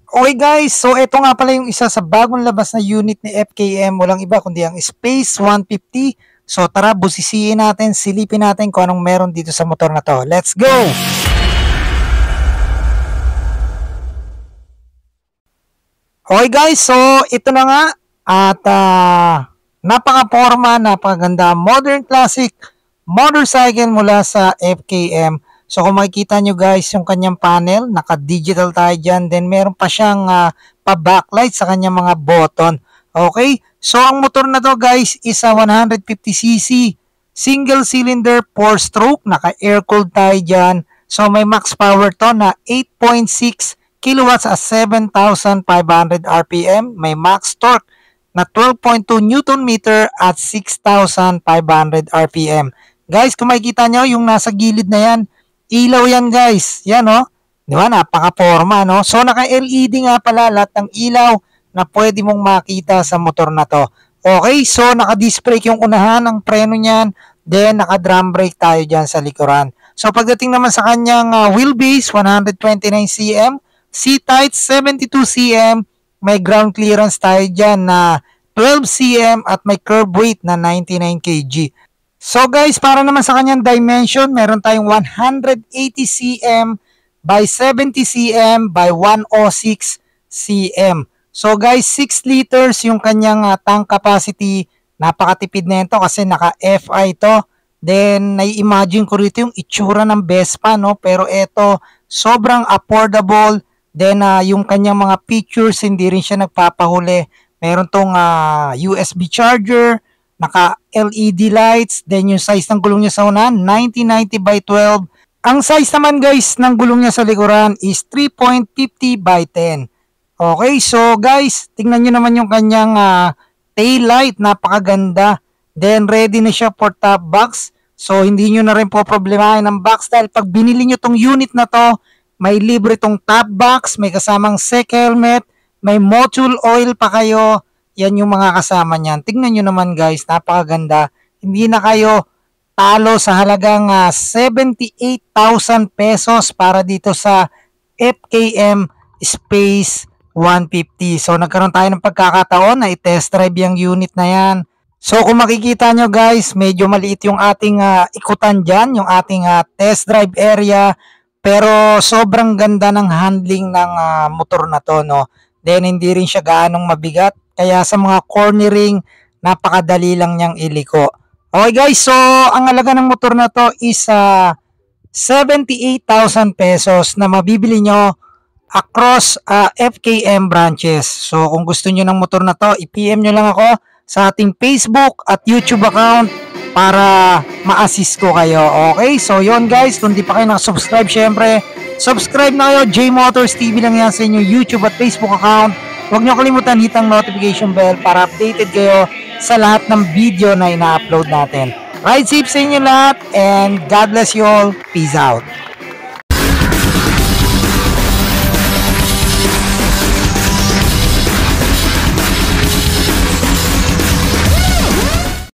Okay guys, so ito nga pala yung isa sa bagong labas na unit ni FKM, walang iba kundi ang Space 150. So tara, busisiin natin, silipin natin kung anong meron dito sa motor na to. Let's go! Okay guys, so ito na nga at napaka-forma, napakaganda, modern classic motorcycle mula sa FKM. So kung makikita nyo guys yung kanyang panel, naka-digital tayo dyan. Then meron pa siyang pa-backlight sa kanyang mga button. Okay? So ang motor na to guys is a 150cc single cylinder 4-stroke. Naka-air-cooled tayo dyan. So may max power to na 8.6 kilowatts at 7,500 RPM. May max torque na 12.2 Newton meter at 6,500 RPM. Guys, kung makikita nyo yung nasa gilid na yan, ilaw yan guys. Yan o. Di ba? Napaka-forma no? So naka-LED nga pala lahat ng ilaw na pwede mong makita sa motor na to. Okay, so naka-disc brake yung unahan ng preno niyan. Then naka-drum brake tayo dyan sa likuran. So pagdating naman sa kanyang wheelbase, 129cm. Seat height, 72cm. May ground clearance tayo dyan na 12cm at may curb weight na 99 kg. So guys, para naman sa kanyang dimension, meron tayong 180cm by 70cm by 106cm. So guys, 6 liters yung kanyang tank capacity. Napakatipid na ito kasi naka-FI to. Then, nai-imagine ko rito yung itsura ng Vespa, no? Pero ito, sobrang affordable. Then, yung kanyang mga features, hindi rin siya nagpapahuli. Meron tong USB charger, naka-LED lights, then yung size ng gulong niya sa unahan, 90-90 by 12. Ang size naman guys ng gulong niya sa likuran is 3.50 by 10. Okay, so guys, tingnan nyo naman yung kanyang tail light, napakaganda. Then ready na siya for top box. So hindi nyo na rin po problemahin ng box dahil pag binili nyo tong unit na to, may libre tong top box, may kasamang sec helmet, may module oil pa kayo. Yan yung mga kasama niyan. Tingnan nyo naman guys, napakaganda. Hindi na kayo talo sa halagang 78,000 pesos para dito sa FKM Space 150. So nagkaroon tayo ng pagkakataon na i-test drive yung unit na yan. So kung makikita nyo guys, medyo maliit yung ating ikutan dyan, yung ating test drive area. Pero sobrang ganda ng handling ng motor na to, no? Then hindi rin siya gaanong mabigat. Kaya sa mga cornering, napakadali lang niyang iliko. Okay guys, so ang halaga ng motor na to is 78,000 pesos na mabibili nyo across FKM branches. So kung gusto nyo ng motor na to, i-PM nyo lang ako sa ating Facebook at YouTube account para ma-assist ko kayo. Okay, so yon guys, kung di pa kayo nakasubscribe, syempre, subscribe na kayo. J Motors TV lang yan sa inyo YouTube at Facebook account. Huwag nyo kalimutan hitang notification bell para updated kayo sa lahat ng video na ina-upload natin. Ride safe sa inyo lahat and God bless you all. Peace out.